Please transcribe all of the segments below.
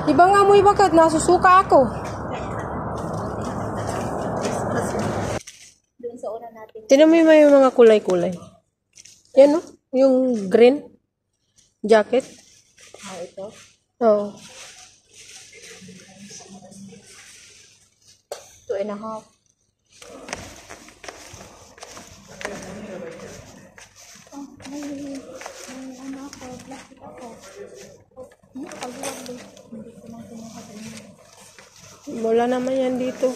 Iba nga mo ibakat, nasusuka ako. Doon sa una natin. Tinan mo yung mga kulay-kulay. Yan, no? Yung green jacket. Ito. Oo. 2.5. May ano ako, plastic ako. Kaluwag din. Hindi ko nang kinuha din. Wala naman yan dito.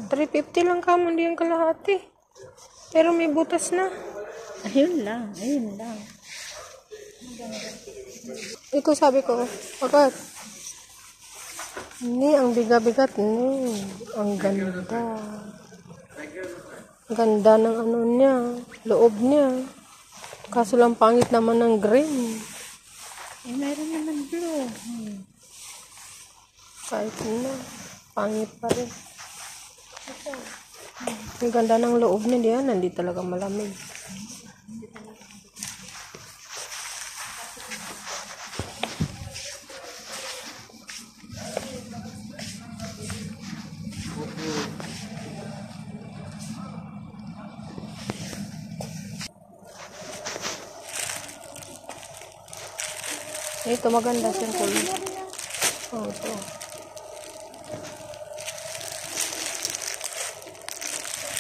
350 lang ka, hindi yung kalahati. Pero may butas na. Ayun lang. Ito sabi ko, agad. Ini ang bigat-bigat ni. Ang ganda. Ganda ng ano niya, loob niya. Kaso lang pangit naman ng green. Meron naman blue. Kahit na, pangit pa rin. Ang ganda ng loob niya, diyan, hindi talaga malamig. Ito maganda siyang kulay. Oh, ito.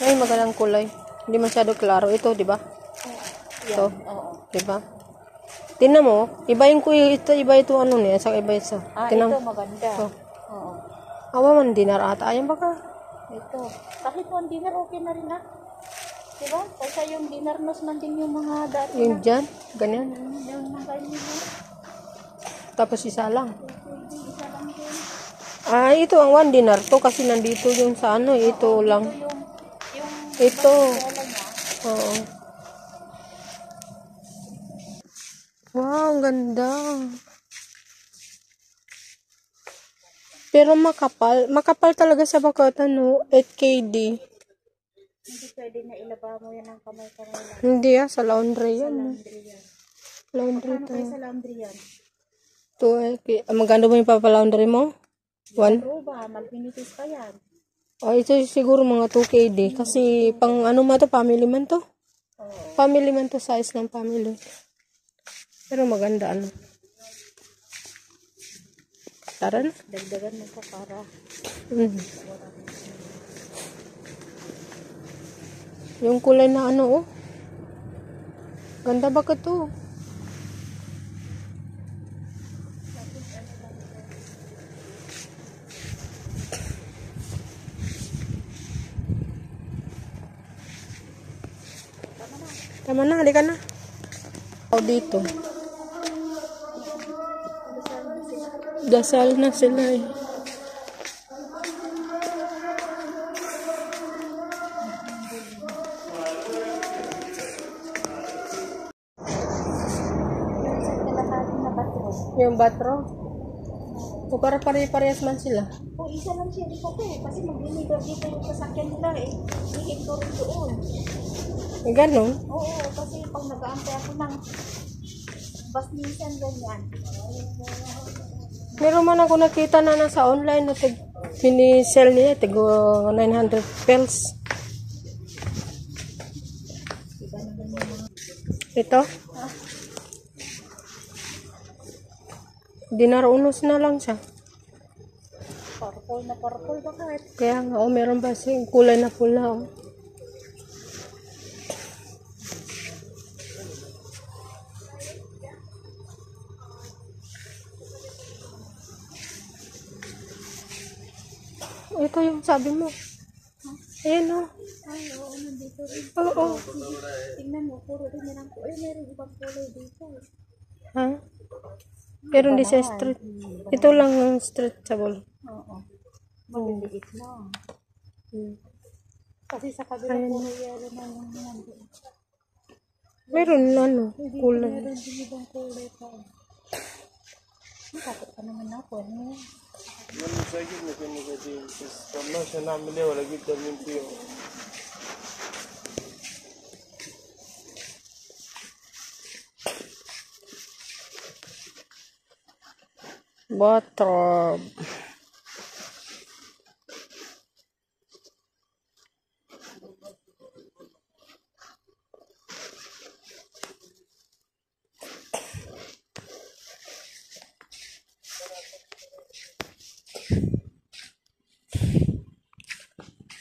Ay, magandang kulay. Hindi masyado klaro. Ito, di ba? Ito. Di ba? Tingnan mo. Iba yung kuya. Iba ito ano niya. Sa iba isa. Ito maganda. Ito. Oo. Awa man, dinar ata. Ayan baka. Ito. Kahit one dinner, okay na rin diba? Kasi yung dinner nos man din yung mga dati Yung dyan. Ganyan. Yung mga dinner. Tapos isa lang. Ito ang one dinar to kasi nandito yung sa ano. Ito lang. Ito. Oo. Wow, ang ganda. Pero makapal. Makapal talaga sa bakat, ano, 8KD. Hindi pwede na ilaba mo yan ng kamay-kamay lang. Hindi sa laundry yan. Laundry Paano to. kayo sa laundry yan? Magkano ba yung papalaundry mo? 1? Ba? Magpinitis pa yan. Ito siguro mga 2KD. Kasi pang ano man to, family man to. Family man to, size ng family. Pero maganda ano. Tara na. Dagdagan mo pa para. Yung kulay na ano, oh. Ganda ba ka to? Tama na, halika na. Dito. Dasal na sila eh. Yung batro? O para pare-parehas man sila? O isa lang siya dito kasi mag-deliver dito yung sasakyan nila i-hit ko rin doon. Ganon? Oo, kasi pag nag-aantay ako ng bus minsan ganyan. Meron man ako nakita na nasa online na sinisell niya, tigo 900 pels. Ito? Dinar unos na lang siya. Purple na purple bakit? Kaya nga, meron ba siyang kulay na pula, oh. Ito yung sabi mo. Ayan, oh. Ay, oo, nandito rin. Oo. Tingnan mo, puro rin yan ang kulay. Meron ibang kulay dito. Ha? Pero hindi siya street. Ito lang ang stretchable. Oo. Maliliit lang. Kasi sa kabila puro yellow na yung nandun. Meron ano, kulay. Meron din ibang kulay pa. Nakapit pa naman ako. Namun sakit na pinagati. Karena siya namin wala kita limpyo. Butter.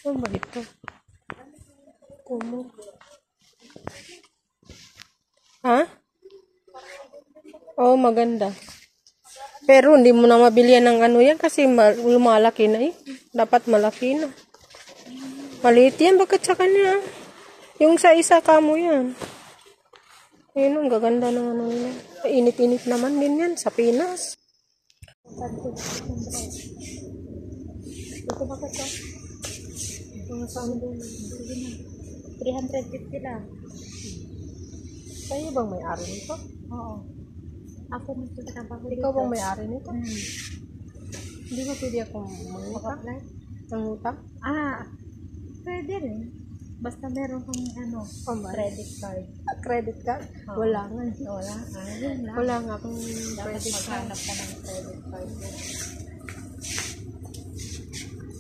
Ano ba ito? Kumo. Ha? Oh, maganda. Pero hindi mo na mabilihan ng ano yan kasi lumalaki na eh. Dapat malaki na. Maliit yan, bakit sa kanya? Yung sa isa ka mo yan. Ayun, ang gaganda ng ano yan. Init-init naman din yan sa Pinas. Ito ba ito? Mga saan doon? 350 lang. Kayo bang may-ari nito? Oo. Ako nagtatrabaho Ikaw bang may-ari nito? Hmm. Hindi ba pwede akong mangutang? Apply? Mangutang? Pwede rin. Basta meron kang credit card. Credit card? Oo. Wala nga. Wala. Yun lang. Wala nga akong Dapat credit card. maghanap ka ng credit card.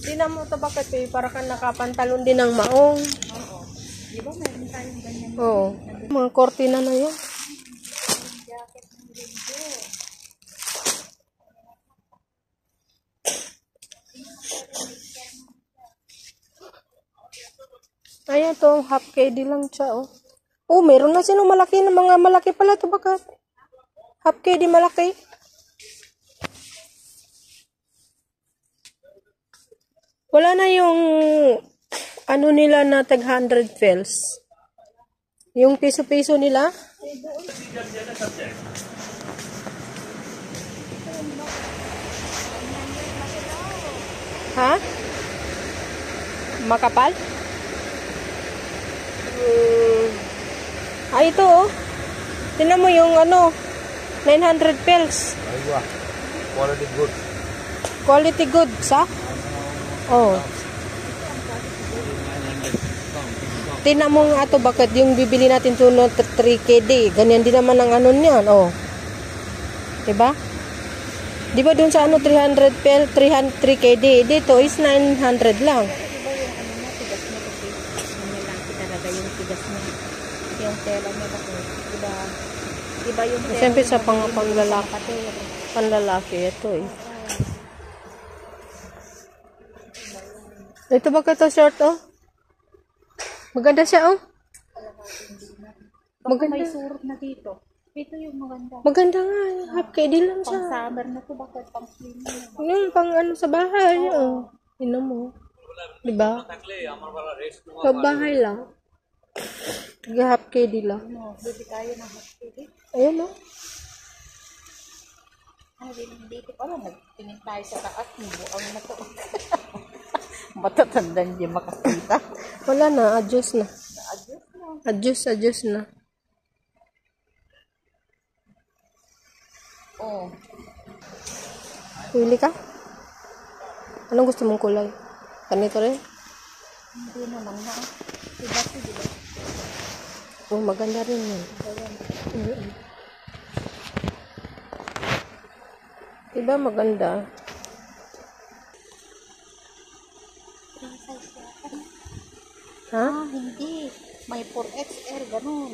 Tingnan mo ito bakit eh, para kang nakapantalon din ng maong. Oo. Di ba meron tayong ganyan? Oo. Mga kortina na yun. Jacket ng linggo. Ayan to, half KD lang siya oh. Oh, meron na sino malaki na mga malaki pala to bakit? Half KD malaki. Wala na yung ano nila na tag 100 fels. Yung piso-piso nila. Ha? Makapal? Ito oh. Tingnan mo yung ano, 900 pels. Aywa. Quality good. Quality good, sa? Oh. Tingnan mo nga ito, bakit yung bibili natin ito no 3KD. Ganyan din naman ang ano niyan, oh. Diba? Diba dun sa ano 300 pel, 3KD. Dito is 900 lang. Iba yung ano mo, tigas mo kasi. Ano lang talaga yung tigas mo. Yung tela mo kasi. Diba? Iba yung tela. Siyempre sa mo, yung panglalaki. kapatid. Panlalaki ito eh. Ito ba ito short oh? Maganda siya oh. Baka may surot na dito. Ito yung maganda. Maganda nga. Half KD lang Pang siya. summer na to, bakit pang spring na yun? Yung pang ano sa bahay. Oh. Ino mo. Diba? Sa bahay lang. Tiga half KD lang. Ano, bili tayo ng hospital. Ayun oh. Ay, dito pala, nagtingin tayo sa taas. Buang na to. Matatandaan di makakita. Wala na. Adjust na. Adjust na. Adjust na. Oo. Pili ka? Anong gusto mong kulay? Ganito rin? Hindi naman na. Diba ito, diba? Oh, maganda rin yun. Diba maganda? Ha? Hindi. May 4XL, ganun.